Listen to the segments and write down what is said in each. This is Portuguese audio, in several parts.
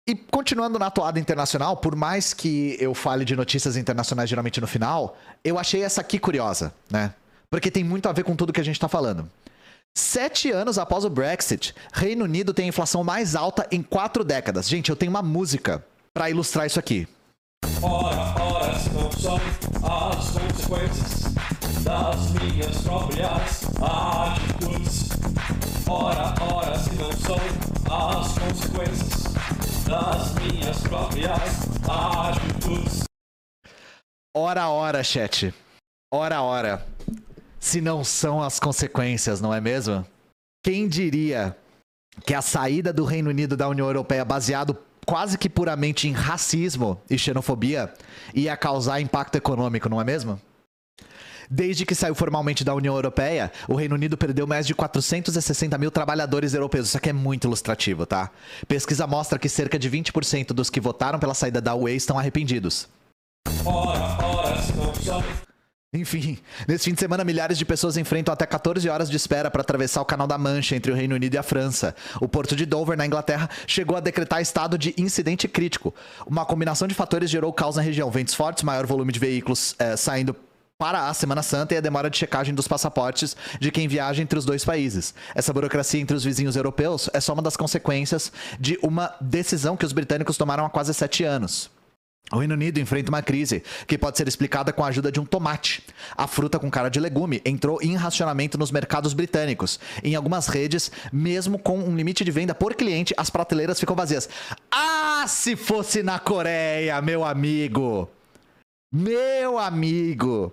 E continuando na toada internacional, por mais que eu fale de notícias internacionais geralmente no final, eu achei essa aqui curiosa, né? Porque tem muito a ver com tudo que a gente tá falando. 7 anos após o Brexit, Reino Unido tem a inflação mais alta em 4 décadas. Gente, eu tenho uma música pra ilustrar isso aqui. Ora, ora, se não são as consequências das minhas próprias atitudes. Ora, ora, se não são as consequências das minhas próprias atitudes. Ora, ora, chat. Ora, ora. Se não são as consequências, não é mesmo? Quem diria que a saída do Reino Unido da União Europeia baseado quase que puramente em racismo e xenofobia ia causar impacto econômico, não é mesmo? Desde que saiu formalmente da União Europeia, o Reino Unido perdeu mais de 460 mil trabalhadores europeus. Isso aqui é muito ilustrativo, tá? Pesquisa mostra que cerca de 20% dos que votaram pela saída da UE estão arrependidos. Ora, ora, se não são... Enfim, nesse fim de semana, milhares de pessoas enfrentam até 14 horas de espera para atravessar o Canal da Mancha entre o Reino Unido e a França. O porto de Dover, na Inglaterra, chegou a decretar estado de incidente crítico. Uma combinação de fatores gerou caos na região. Ventos fortes, maior volume de veículos saindo para a Semana Santa e a demora de checagem dos passaportes de quem viaja entre os dois países. Essa burocracia entre os vizinhos europeus é só uma das consequências de uma decisão que os britânicos tomaram há quase 7 anos. O Reino Unido enfrenta uma crise que pode ser explicada com a ajuda de um tomate. A fruta com cara de legume entrou em racionamento nos mercados britânicos. Em algumas redes, mesmo com um limite de venda por cliente, as prateleiras ficam vazias. Ah, se fosse na Coreia, meu amigo! Meu amigo!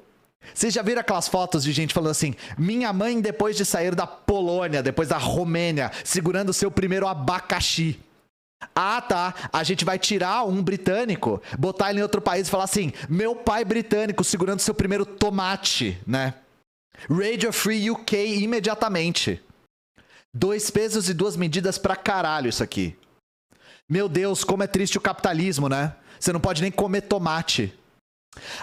Vocês já viram aquelas fotos de gente falando assim: minha mãe, depois de sair da Polônia, depois da Romênia, segurando seu primeiro abacaxi. Ah, tá. A gente vai tirar um britânico, botar ele em outro país e falar assim: meu pai britânico segurando seu primeiro tomate, né? Radio Free UK imediatamente. 2 pesos e 2 medidas pra caralho isso aqui. Meu Deus, como é triste o capitalismo, né? Você não pode nem comer tomate.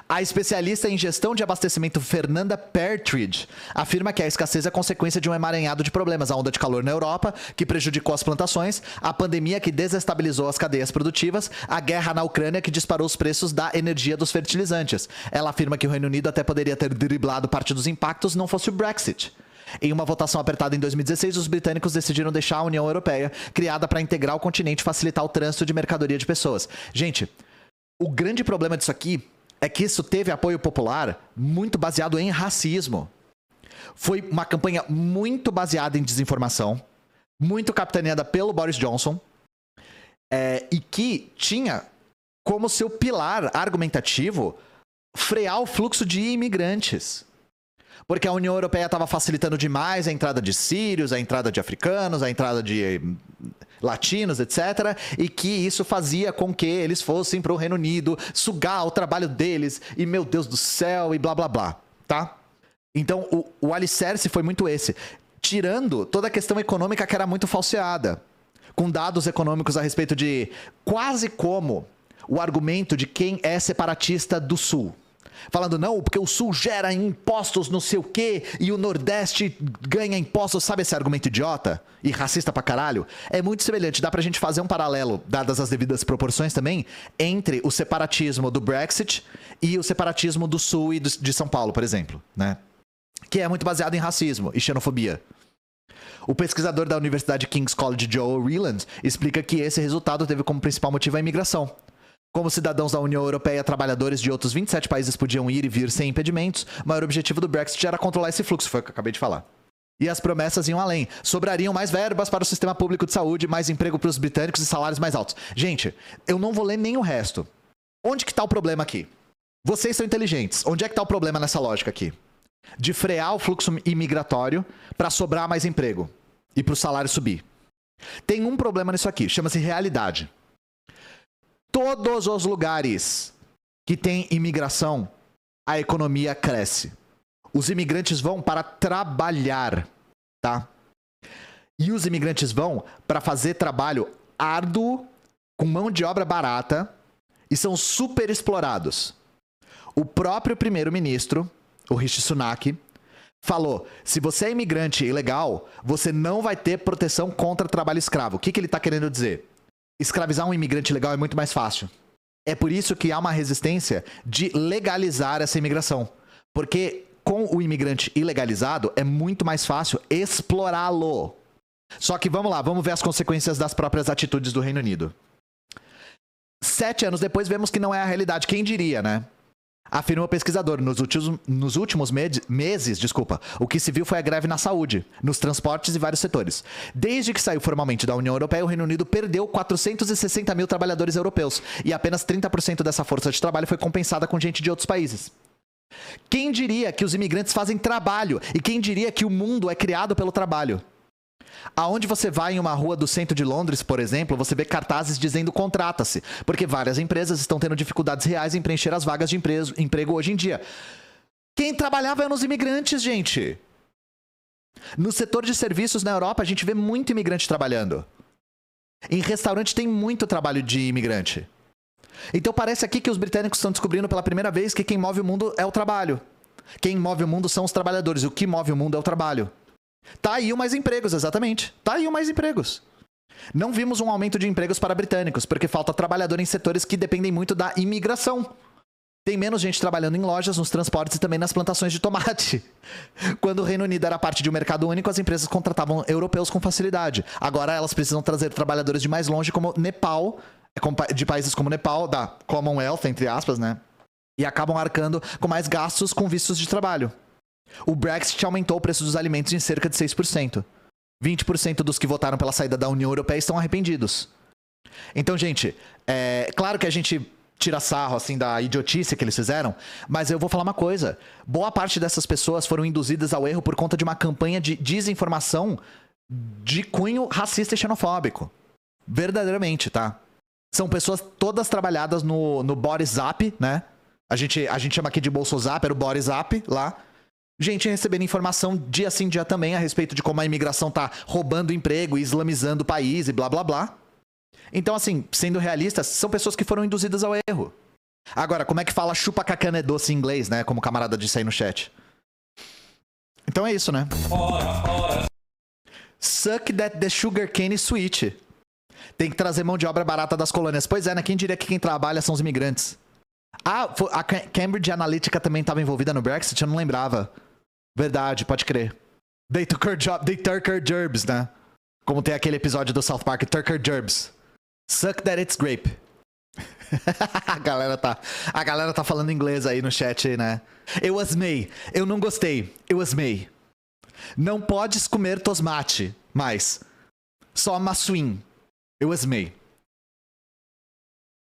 A especialista em gestão de abastecimento Fernanda Partridge afirma que a escassez é consequência de um emaranhado de problemas. A onda de calor na Europa, que prejudicou as plantações, a pandemia que desestabilizou as cadeias produtivas, a guerra na Ucrânia que disparou os preços da energia dos fertilizantes. Ela afirma que o Reino Unido até poderia ter driblado parte dos impactos não fosse o Brexit. Em uma votação apertada em 2016, os britânicos decidiram deixar a União Europeia, criada para integrar o continente e facilitar o trânsito de mercadoria de pessoas. Gente, o grande problema disso aqui é que isso teve apoio popular muito baseado em racismo. Foi uma campanha muito baseada em desinformação, muito capitaneada pelo Boris Johnson, e que tinha como seu pilar argumentativo frear o fluxo de imigrantes. Porque a União Europeia estava facilitando demais a entrada de sírios, a entrada de africanos, a entrada de latinos, etc. E que isso fazia com que eles fossem para o Reino Unido sugar o trabalho deles. E meu Deus do céu, e blá blá blá, tá? Então o alicerce foi muito esse. Tirando toda a questão econômica que era muito falseada. Com dados econômicos a respeito de quase como o argumento de quem é separatista do Sul. Falando, não, porque o Sul gera impostos não sei o quê e o Nordeste ganha impostos. Sabe esse argumento idiota e racista pra caralho? É muito semelhante. Dá pra gente fazer um paralelo, dadas as devidas proporções também, entre o separatismo do Brexit e o separatismo do Sul e de São Paulo, por exemplo, né? Que é muito baseado em racismo e xenofobia. O pesquisador da Universidade King's College, Joe Rieland, explica que esse resultado teve como principal motivo a imigração. Como cidadãos da União Europeia, trabalhadores de outros 27 países podiam ir e vir sem impedimentos, o maior objetivo do Brexit era controlar esse fluxo, foi o que eu acabei de falar. E as promessas iam além. Sobrariam mais verbas para o sistema público de saúde, mais emprego para os britânicos e salários mais altos. Gente, eu não vou ler nem o resto. Onde que tá o problema aqui? Vocês são inteligentes. Onde é que tá o problema nessa lógica aqui? De frear o fluxo imigratório para sobrar mais emprego e para o salário subir. Tem um problema nisso aqui, chama-se realidade. Todos os lugares que tem imigração, a economia cresce. Os imigrantes vão para trabalhar, tá? E os imigrantes vão para fazer trabalho árduo, com mão de obra barata, e são super explorados. O próprio primeiro-ministro, o Rishi Sunak, falou: se você é imigrante ilegal, você não vai ter proteção contra trabalho escravo. O que ele está querendo dizer? escravizar um imigrante legal é muito mais fácil. É por isso que há uma resistência de legalizar essa imigração. Porque com o imigrante ilegalizado é muito mais fácil explorá-lo. Só que vamos lá, vamos ver as consequências das próprias atitudes do Reino Unido. 7 anos depois vemos que não é a realidade. Quem diria, né? Afirma o pesquisador, nos últimos meses, o que se viu foi a greve na saúde, nos transportes e vários setores. Desde que saiu formalmente da União Europeia, o Reino Unido perdeu 460 mil trabalhadores europeus e apenas 30% dessa força de trabalho foi compensada com gente de outros países. Quem diria que os imigrantes fazem trabalho e quem diria que o mundo é criado pelo trabalho? Aonde você vai em uma rua do centro de Londres, por exemplo, você vê cartazes dizendo contrata-se, porque várias empresas estão tendo dificuldades reais em preencher as vagas de emprego hoje em dia. Quem trabalhava eram os imigrantes, gente. No setor de serviços na Europa, a gente vê muito imigrante trabalhando. Em restaurante tem muito trabalho de imigrante. Então parece aqui que os britânicos estão descobrindo pela primeira vez que quem move o mundo é o trabalho. Quem move o mundo são os trabalhadores, o que move o mundo é o trabalho. Tá aí o mais empregos, exatamente. Tá aí o mais empregos. Não vimos um aumento de empregos para britânicos, porque falta trabalhador em setores que dependem muito da imigração. Tem menos gente trabalhando em lojas, nos transportes e também nas plantações de tomate. Quando o Reino Unido era parte de um mercado único, as empresas contratavam europeus com facilidade. Agora elas precisam trazer trabalhadores de mais longe, como Nepal, de países como Nepal, da Commonwealth, entre aspas, né? E acabam arcando com mais gastos com vistos de trabalho. O Brexit aumentou o preço dos alimentos em cerca de 6%. 20% dos que votaram pela saída da União Europeia estão arrependidos. Então, gente, claro que a gente tira sarro assim da idiotice que eles fizeram, mas eu vou falar uma coisa. Boa parte dessas pessoas foram induzidas ao erro por conta de uma campanha de desinformação de cunho racista e xenofóbico. Verdadeiramente, tá? São pessoas todas trabalhadas no Borizap, né? A gente chama aqui de Bolsozap, era o Borizap lá. Gente recebendo informação dia sim, dia também a respeito de como a imigração tá roubando emprego e islamizando o país e blá blá blá. Então, assim, sendo realistas, são pessoas que foram induzidas ao erro. Agora, como é que fala chupa cacana é doce em inglês, né? Como o camarada disse aí no chat. Então é isso, né? Suck that the sugar cane is sweet. Tem que trazer mão de obra barata das colônias. Pois é, né? Quem diria que quem trabalha são os imigrantes? Ah, a Cambridge Analytica também estava envolvida no Brexit? Eu não lembrava. Verdade, pode crer. They took her gerbs, né? Como tem aquele episódio do South Park, took her gerbs. Suck that it's grape. A galera tá falando inglês aí no chat, né? It was me. Eu não gostei. It was me. Não podes comer tomate mais. Só maçuim. It was me.